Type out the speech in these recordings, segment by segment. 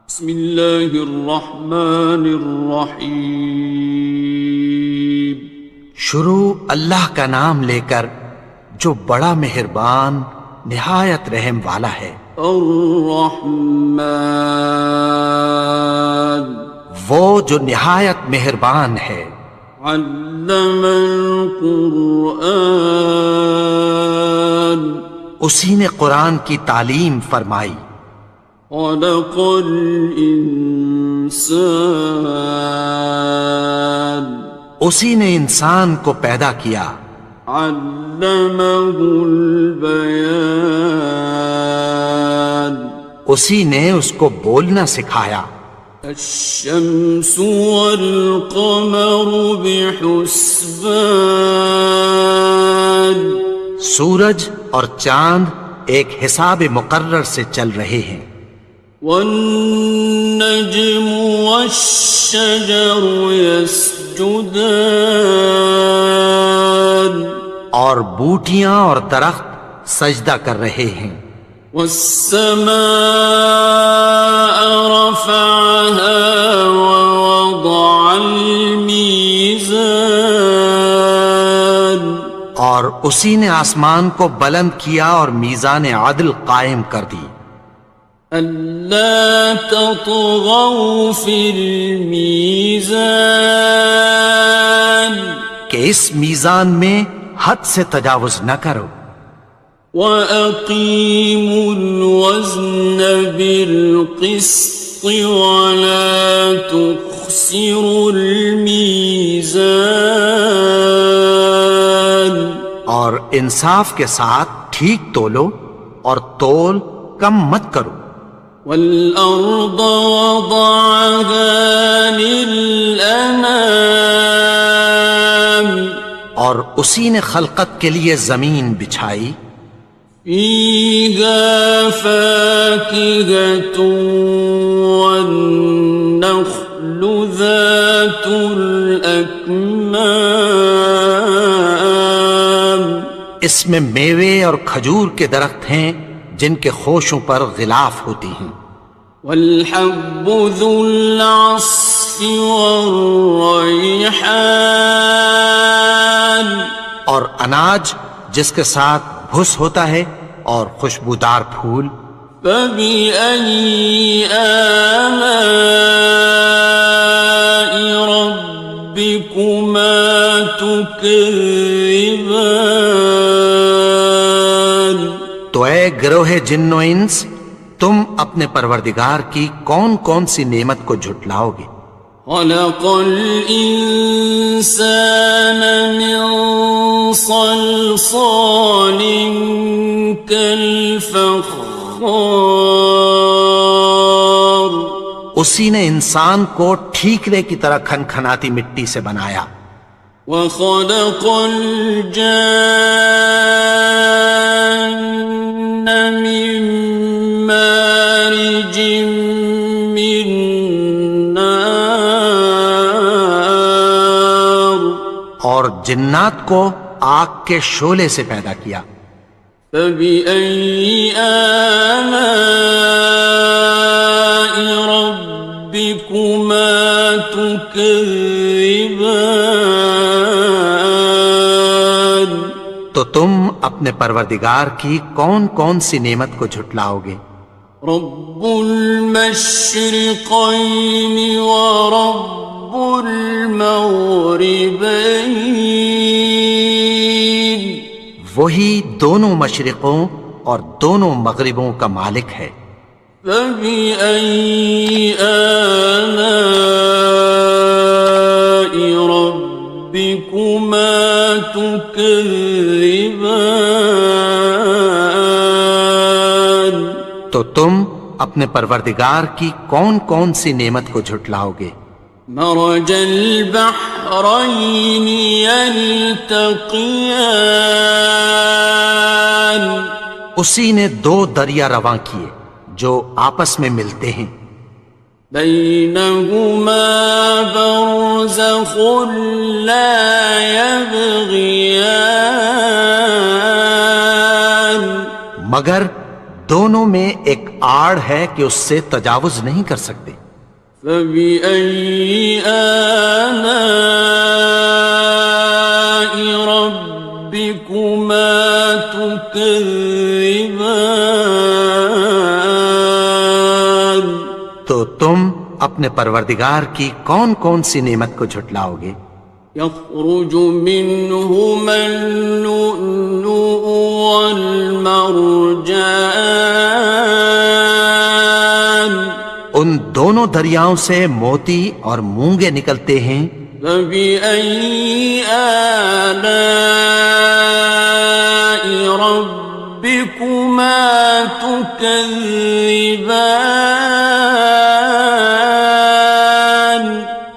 بسم اللہ الرحمن الرحیم۔ شروع اللہ کا نام لے کر جو بڑا مہربان نہایت رحم والا ہے۔ الرحمن، وہ جو نہایت مہربان ہے۔ علم القرآن، اسی نے قرآن کی تعلیم فرمائی۔ خلق الانسان، اسی نے انسان کو پیدا کیا۔ علمہ البیان، اسی نے اس کو بولنا سکھایا۔ الشمس والقمر بحسبان، سورج اور چاند ایک حساب مقرر سے چل رہے ہیں۔ والنجم والشجر يسجدان، اور بوٹیاں اور درخت سجدہ کر رہے ہیں۔ والسماء رفعها ووضع الميزان، اور اسی نے آسمان کو بلند کیا اور میزان عدل قائم کر دی۔ ألا تطغوا في الميزان، کہ اس میزان میں حد سے تجاوز نہ کرو۔ وَأَقِيمُوا الْوَزْنَ بِالْقِسْطِ وَلَا تُخْسِرُوا الْمِيزَانَ، اور انصاف کے ساتھ ٹھیک تولو اور تول کم مت کرو۔ وَالْأَرْضَ وَضَعَهَا لِلْأَنَامِ، اور اسی نے خلقت کے لیے زمین بچھائی۔ فِيهَا فَاكِهَةٌ وَالنَّخْلُ ذَاتُ الْأَكْمَامِ، اس میں میوے اور کھجور کے درخت ہیں جن کے خوشوں پر غلاف ہوتی ہیں۔ وَالْحَبُّ ذُو الْعَصْفِ وَالرَّيْحَانِ، اور اناج جس کے ساتھ بھس ہوتا ہے اور خوشبودار پھول۔ فَبِأَيِّ آلَاءِ رَبِّكُمَا تُكَذِّبَانِ، تو اے گروہ جن و انس، تم اپنے پروردگار کی کون کون سی نعمت کو جھٹلاؤ گے؟ خَلَقَ الْإِنسَانَ مِنْ صَلْصَالٍ كَالْفَخَّارِ، اسی نے انسان کو ٹھیکرے کی طرح کھنکھناتی مٹی سے بنایا۔ وَخَلَقَ الْجَانَّ مِن مَّارِجٍ مِّن نَّارٍ، اور جنات کو آگ کے شعلے سے پیدا کیا۔ فَبِأَيِّ آلَاءِ رَبِّكُمَا تُكَذِّبَانِ، تو تم اپنے پروردگار کی کون کون سی نعمت کو جھٹلاؤ گے؟ رب المشرقین ورب المغربین، وہی دونوں مشرقوں اور دونوں مغربوں کا مالک ہے۔ فَبِأَيِّ آلَاءِ رَبِّكُمَا تُكَذِّبَانِ، تو تم اپنے پروردگار کی کون کون سی نعمت کو جھٹلاؤ گے؟ مرج البحرین یلتقیان، اسی نے دو دریا رواں کیے جو آپس میں ملتے ہیں۔ بینہما برزخ لا یبغیان، مگر دونوں میں ایک آڑ ہے کہ اس سے تجاوز نہیں کر سکتے۔ فبأي آلاء ربكما تكذبان؟ تو تم اپنے پروردگار کی کون کون سی نعمت کو جھٹلاؤ گے؟ يخرج منهما اللؤلؤ والمرجان ان دونوں دریاؤں سے موتی اور مونگے نکلتے ہیں۔ فبأي آلاء ربكما تكذبان؟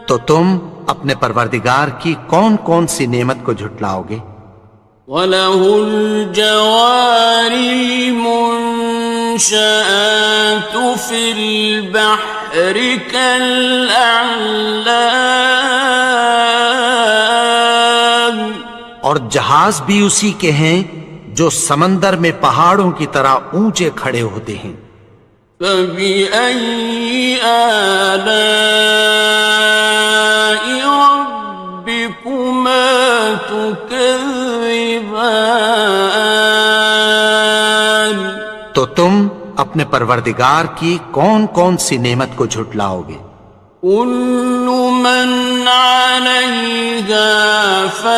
تو تم اپنے پروردگار کی کون کون سی نعمت کو جھٹلاؤ گے؟ وَلَهُ الْجَوَارِ الْمُنشَآتُ فِي الْبَحْرِ كَالْأَعْلَامِ، اور جہاز بھی اسی کے ہیں جو سمندر میں پہاڑوں کی طرح اونچے کھڑے ہوتے ہیں۔ فَبِأَيِّ آلَاءِ رَبِّكُمَا تُكَذِّبَانِ؟ تو تم اپنے پروردگار کی کون کون سی نعمت کو جھٹلاؤ گے؟ كُلُّ مَنْ عَلَيْهَا فَانٍ،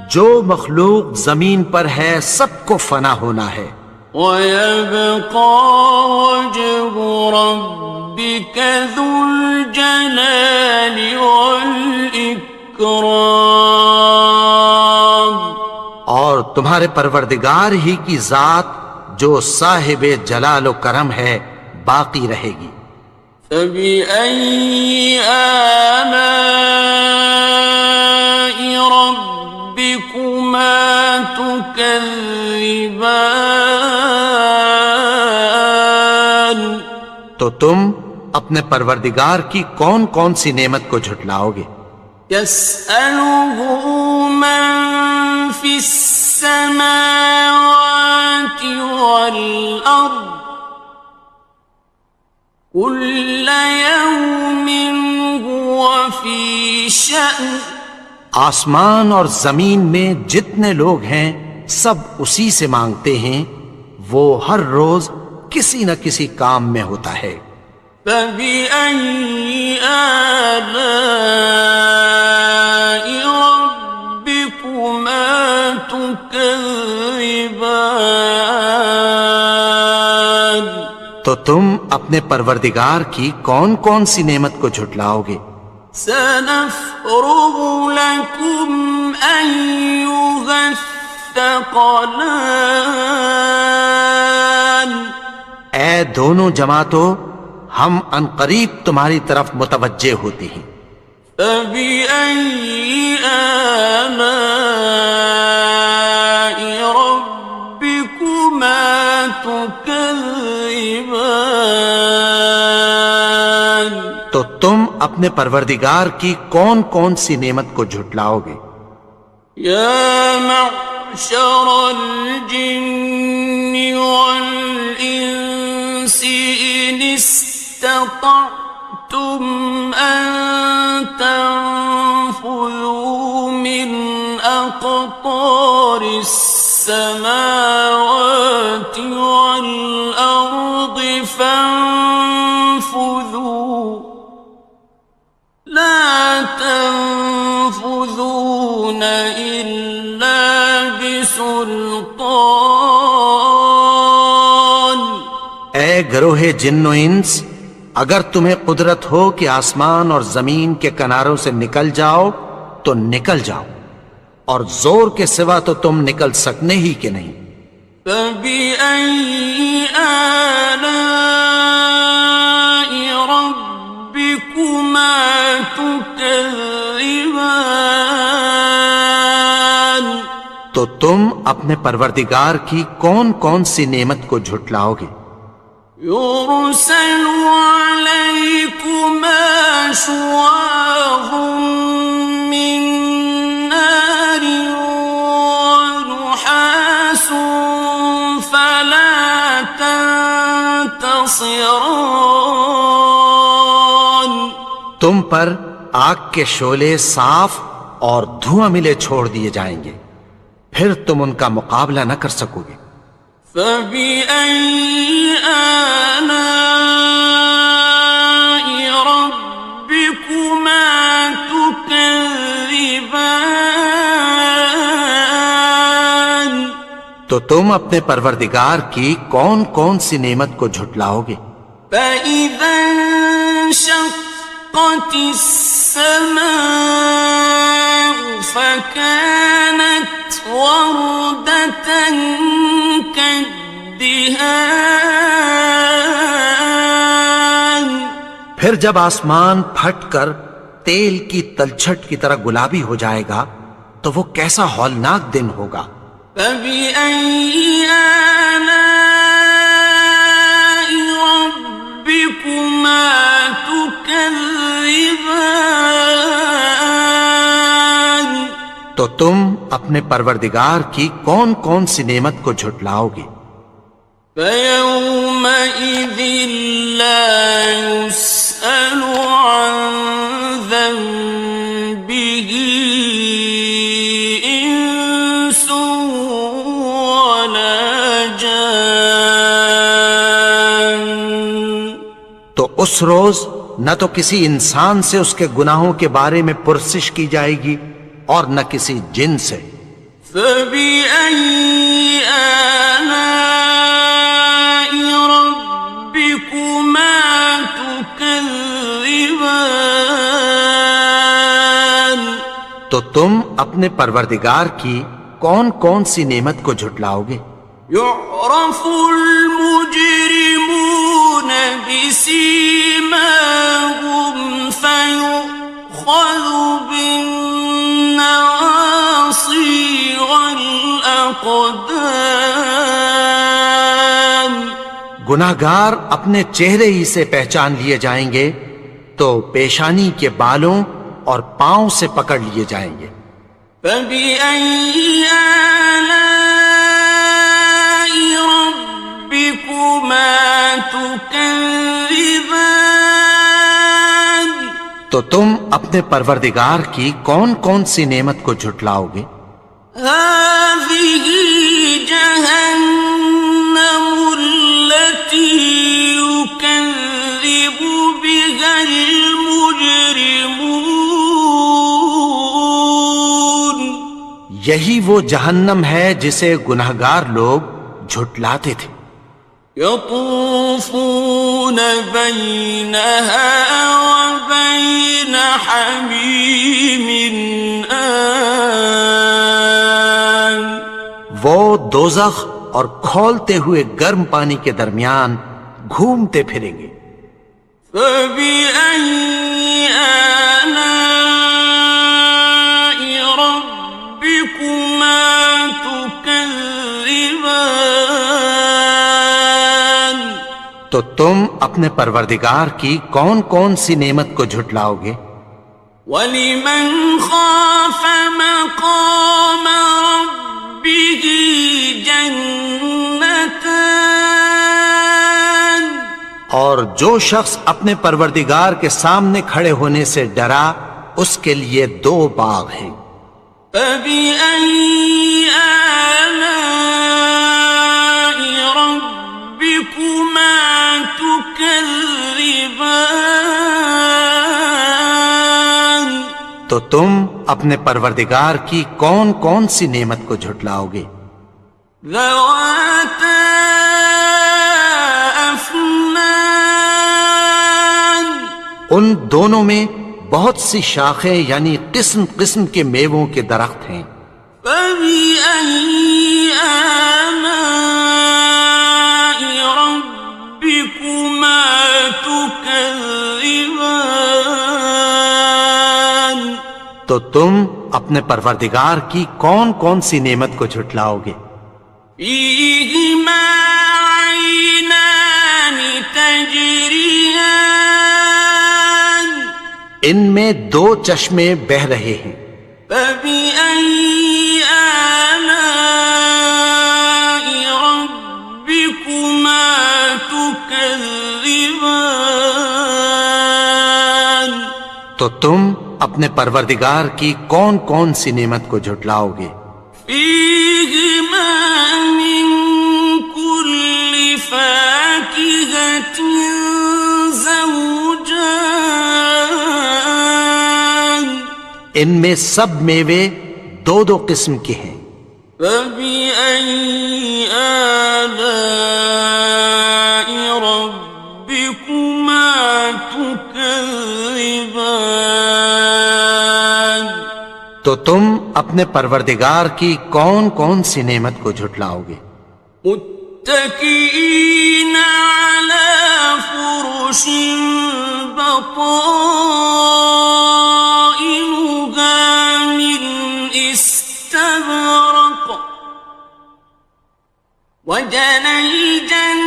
جو مخلوق زمین پر ہے سب کو فنا ہونا ہے۔ وَيَبْقَى وَجْهُ رَبِّكَ ذُو الْجَلَالِ وَالْإِكْرَامِ، اور تمہارے پروردگار ہی کی ذات جو صاحب جلال و کرم ہے باقی رہے گی۔ فَبِأَيِّ آلَاءِ رَبِّكُمَا تُكَذِّبَانِ؟ تو تم اپنے پروردگار کی کون کون سی نعمت کو جھٹلاؤ گے؟ يَسْأَلُهُ مَن فِي السَّمَاوَاتِ وَالْأَرْضِ كُلَّ يَوْمٍ هُوَ فِي شَأْنٍ، آسمان اور زمین میں جتنے لوگ ہیں سب اسی سے مانگتے ہیں، وہ ہر روز کسی نہ کسی کام میں ہوتا ہے۔ فَبِأَيِّ آلَاءِ رَبِّكُمَا تُكَذِّبَانِ؟ تو تم اپنے پروردگار کی کون کون سی نعمت کو جھٹلاؤ گے؟ سَنَفْرُغُ لَكُمْ أَيُّهَ الثَّقَلَانِ، اے دونوں جماعتوں، ہم عنقریب تمہاری طرف متوجہ ہوتے ہیں۔ فَبِأَيِّ آلَاءِ رَبِّكُمَا تُكَذِّبَانِ؟ تو تم اپنے پروردگار کی کون کون سی نعمت کو جھٹلاؤ گے؟ يَا مَعْشَرَ الْجِنِّ وَالْإِنسِ إِنِ اسْتَطَعْتُمْ أَن تَنفُذُوا مِنْ أَقْطَارِ السَّمَاوَاتِ وَالْأَرْضِ فَانفُذُوا لَا تَنفُذُونَ إِلَّا بِسُلْطَانٍ۔ اے گروہ جن و انس، اگر تمہیں قدرت ہو کہ آسمان اور زمین کے کناروں سے نکل جاؤ تو نکل جاؤ، اور زور کے سوا تو تم نکل سکنے ہی کہ نہیں۔ فَبِأَيِّ آلَاءِ رَبِّكُمَا تُكَذِّبَانِ؟ تو تم اپنے پروردگار کی کون کون سی نعمت کو جھٹلاؤ گے؟ يُرْسَلُ عَلَيْكُمَا شُوَاظٌ مِّن نَّارٍ وَنُحَاسٌ فَلَا خصران. تم پر آگ کے شعلے صاف اور دھواں ملے چھوڑ دیے جائیں گے، پھر تم ان کا مقابلہ نہ کر سکو گے۔ فَبِأَيِّ آلَاءِ رَبِّكُمَا تُكَذِّبَانِ. تو تم اپنے پروردگار کی کون کون سی نعمت کو جھٹلاؤ گے؟ فَإِذَا انشَقَّتِ السَّمَاءُ فَكَانَتْ وَرْدَةً كَالدِّهَانِ. پھر جب آسمان پھٹ کر تیل کی تلچھٹ کی طرح گلابی ہو جائے گا تو وہ کیسا ہولناک دن ہوگا۔ فَبِأَيِّ آلَاءِ رَبِّكُمَا تُكَذِّبَانِ. تو تم اپنے پروردگار کی کون کون سی نعمت کو جھٹلاؤ گے؟ فَيَوْمَئِذٍ لَا يُسْأَلُ عَنْ ذَنبِهِ إِنسٌ وَلَا جَانٌ. تو اس روز نہ تو کسی انسان سے اس کے گناہوں کے بارے میں پرسش کی جائے گی اور نہ کسی جن سے۔ فَبِأَيِّ آلَاءِ رَبِّكُمَا تُكَذِّبَانِ. تو تم اپنے پروردگار کی کون کون سی نعمت کو جھٹلاؤ گے؟ يُعْرَفُ الْمُجْرِمُونَ بِسِيمَاهُمْ فَيُؤْخَذُ بِالنَّوَاصِي وَالْأَقْدَامِ. گناہگار اپنے چہرے ہی سے پہچان لیے جائیں گے تو پیشانی کے بالوں اور پاؤں سے پکڑ لیے جائیں گے۔ فَبِأَيِّ آلَاءِ رَبِّكُمَا تُكَذِّبَانِ. تو تم اپنے پروردگار کی کون کون سی نعمت کو جھٹلاؤ گے؟ هَٰذِهِ جَهَنَّمُ الَّتِي يُكَذِّبُ بِهَا الْمُجْرِمُونَ. یہی وہ جہنم ہے جسے گناہگار لوگ جھٹلاتے تھے۔ يَطُوفُونَ بَيْنَهَا وَبَيْنَ حَمِيمٍ آنٍ. وہ دوزخ اور کھولتے ہوئے گرم پانی کے درمیان گھومتے پھریں گے۔ فَبِأَيِّ آلَاءِ رَبِّكُمَا تُكَذِّبَانِ. تو تم اپنے پروردگار کی کون کون سی نعمت کو جھٹلاؤ گے؟ وَلِمَنْ خَافَ مَقَامَ رَبِّهِ جَنَّتَانِ. اور جو شخص اپنے پروردگار کے سامنے کھڑے ہونے سے ڈرا اس کے لیے دو باغ ہیں۔ فَبِأَيِّ آلَاءِ رَبِّكُمَا تُكَذِّبَانِ. تو تم اپنے پروردگار کی کون کون سی نعمت کو جھٹلاؤ گے؟ ذَوَاتَا أَفْنَانٍ. ان دونوں میں بہت سی شاخیں یعنی قسم قسم کے میووں کے درخت ہیں۔ فَبِأَيِّ آلَاءِ رَبِّكُمَا تُكَذِّبَانِ. تو تم اپنے پروردگار کی کون کون سی نعمت کو جھٹلاؤ گے؟ فِيهِمَا عَيْنَانِ تَجْرِيَانِ. ان میں دو چشمے بہہ رہے ہیں۔ فَبِأَيِّ آلَاءِ رَبِّكُمَا تُكَذِّبَانِ. تكذبان تو تم اپنے پروردگار کی کون کون سی نعمت کو جھٹلاؤ گے؟ فيهما من كل فاكهة زوجان ان میں سب میوے دو دو قسم کے ہیں۔ فبأي آلاء ربكما تكذبان تو تم اپنے پروردگار کی کون کون سی نعمت کو جھٹلاؤ گے؟ متكئين على فرش بطائنها من استبرق وجنى الجنتين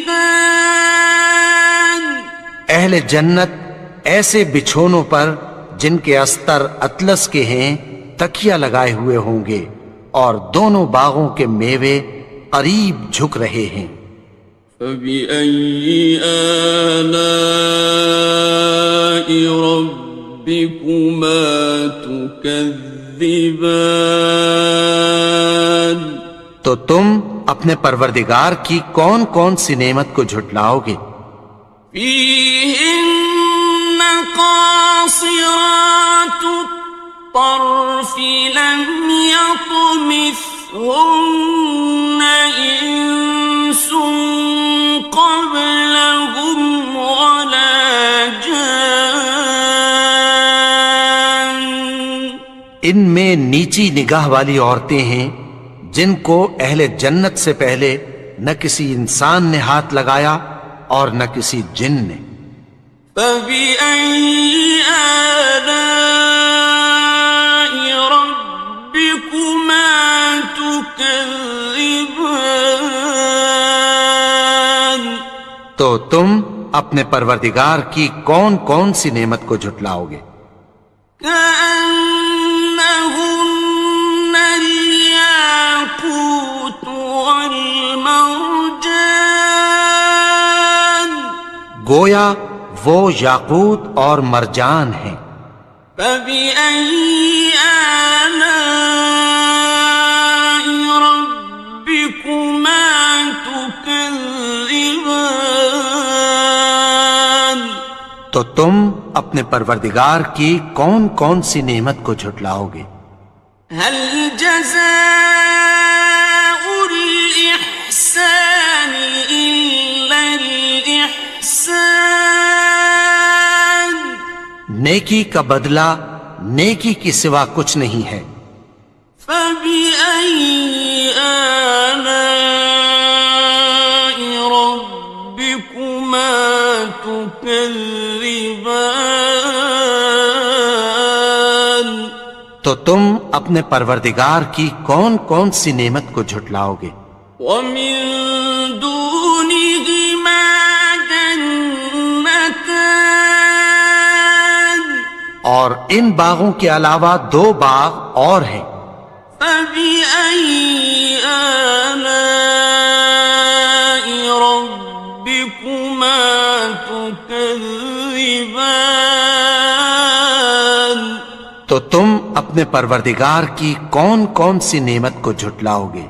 دان اہل جنت ایسے بچھونوں پر جن کے استر اطلس کے ہیں تکیہ لگائے ہوئے ہوں گے، اور دونوں باغوں کے میوے قریب جھک رہے ہیں۔ فبأي آلاء ربكما تكذبان تو تم اپنے پروردگار کی کون کون سی نعمت کو جھٹلاؤ گے؟ فيهن قاصرات الطرف لم يطمثهن إنس قبلهم ولا جان ان میں نیچی نگاہ والی عورتیں ہیں جن کو اہل جنت سے پہلے نہ کسی انسان نے ہاتھ لگایا اور نہ کسی جن نے۔ فبأي آلاء ربكما تكذبان تو تم اپنے پروردگار کی کون کون سی نعمت کو جھٹلاؤ گے؟ كأنهن الياقوت والمرجان گویا وہ یاقوت اور مرجان ہیں۔ فبأي آلاء ربكما تكذبان تو تم اپنے پروردگار کی کون کون سی نعمت کو جھٹلاؤ گے؟ هل جزاء الإحسان إلا الإحسان نیکی کا بدلہ نیکی کی سوا کچھ نہیں ہے۔ فبأي آلاء ربكما تكذبان تو تم اپنے پروردگار کی کون کون سی نعمت کو جھٹلاؤ گے؟ ومن دونهما جنتان اور ان باغوں کے علاوہ دو باغ اور ہیں۔ فبأي آلاء ربكما تكذبان تو تم اپنے پروردگار کی کون کون سی نعمت کو جھٹلاؤ گے؟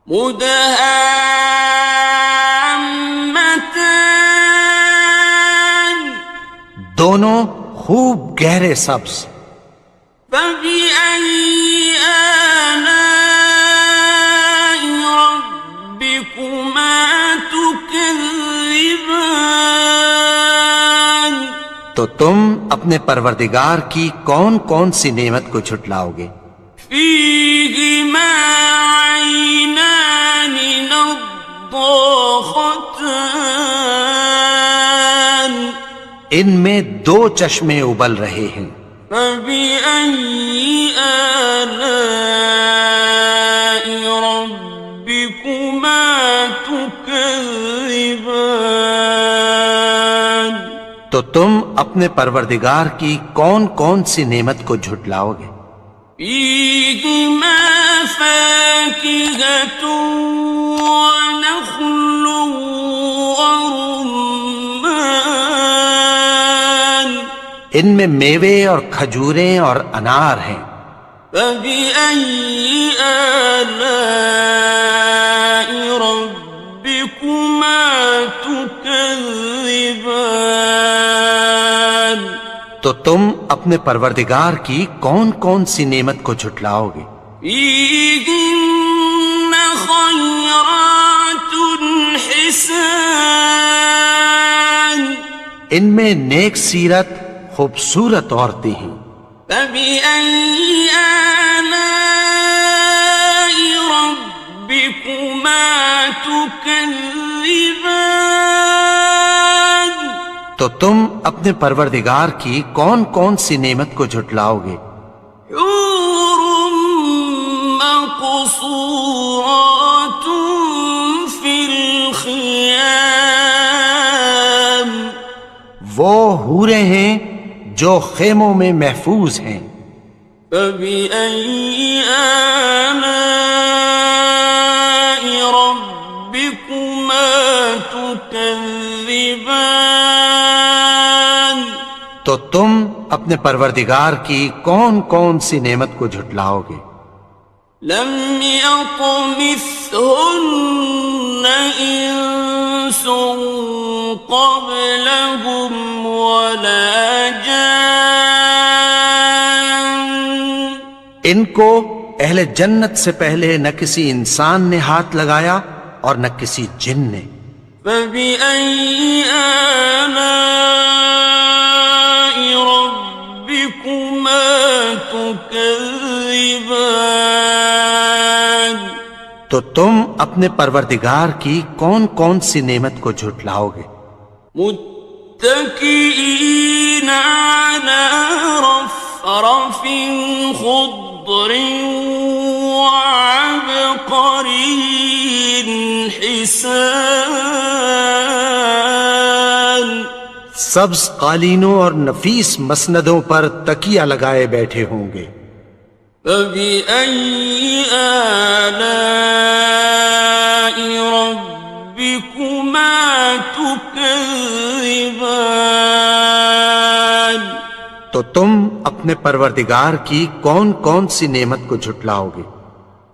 مدهامتان دونوں خوب گہرے سبز۔ فبأي آلاء ربكما تكذبان تو تم اپنے پروردگار کی کون کون سی نعمت کو جھٹلاؤ گے؟ فيهما عينان نضاختان ان میں دو چشمے ابل رہے ہیں۔ فبأي آلاء ربكما تكذبان تو تم اپنے پروردگار کی کون کون سی نعمت کو جھٹلاؤ گے؟ فيهما فاكهة ونخل ورمان ان میں میوے اور کھجوریں اور انار ہیں. فبأي آلاء ربكما تكذبان تو تم اپنے پروردگار کی کون کون سی نعمت کو جھٹلاؤ گے؟ فيهن خيرات حسان ان میں نیک سیرت خوبصورت عورتیں ہیں. فبأي آلاء ربكما تكذبان تو تم اپنے پروردگار کی کون کون سی نعمت کو جھٹلاؤ گے؟ حور مقصورات في الخيام وہ حوریں ہیں جو خیموں میں محفوظ ہیں. فبأي آلاء ربكما تكذبان تو تم اپنے پروردگار کی کون کون سی نعمت کو جھٹلاؤ گے؟ لم يطمثهن إنس قبلهم ولا جان ان کو اہل جنت سے پہلے نہ کسی انسان نے ہاتھ لگایا اور نہ کسی جن نے. فبأي آلاء ربكما تكذبان تو تم اپنے پروردگار کی کون کون سی نعمت کو جھٹلاؤ گے؟ متكئين على رفرف خضر وعبقري حسان سبز قالینوں اور نفیس مسندوں پر تکیہ لگائے بیٹھے ہوں گے. فبأي آلاء ربكما تكذبان تو تم اپنے پروردگار کی کون کون سی نعمت کو جھٹلاؤ گے؟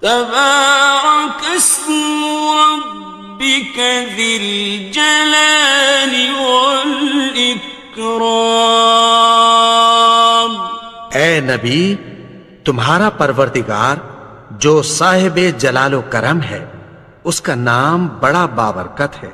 تبارك اسم ربك ذي الجلال والإكرام اے نبی، تمہارا پروردگار جو صاحب جلال و کرم ہے، اس کا نام بڑا بابرکت ہے.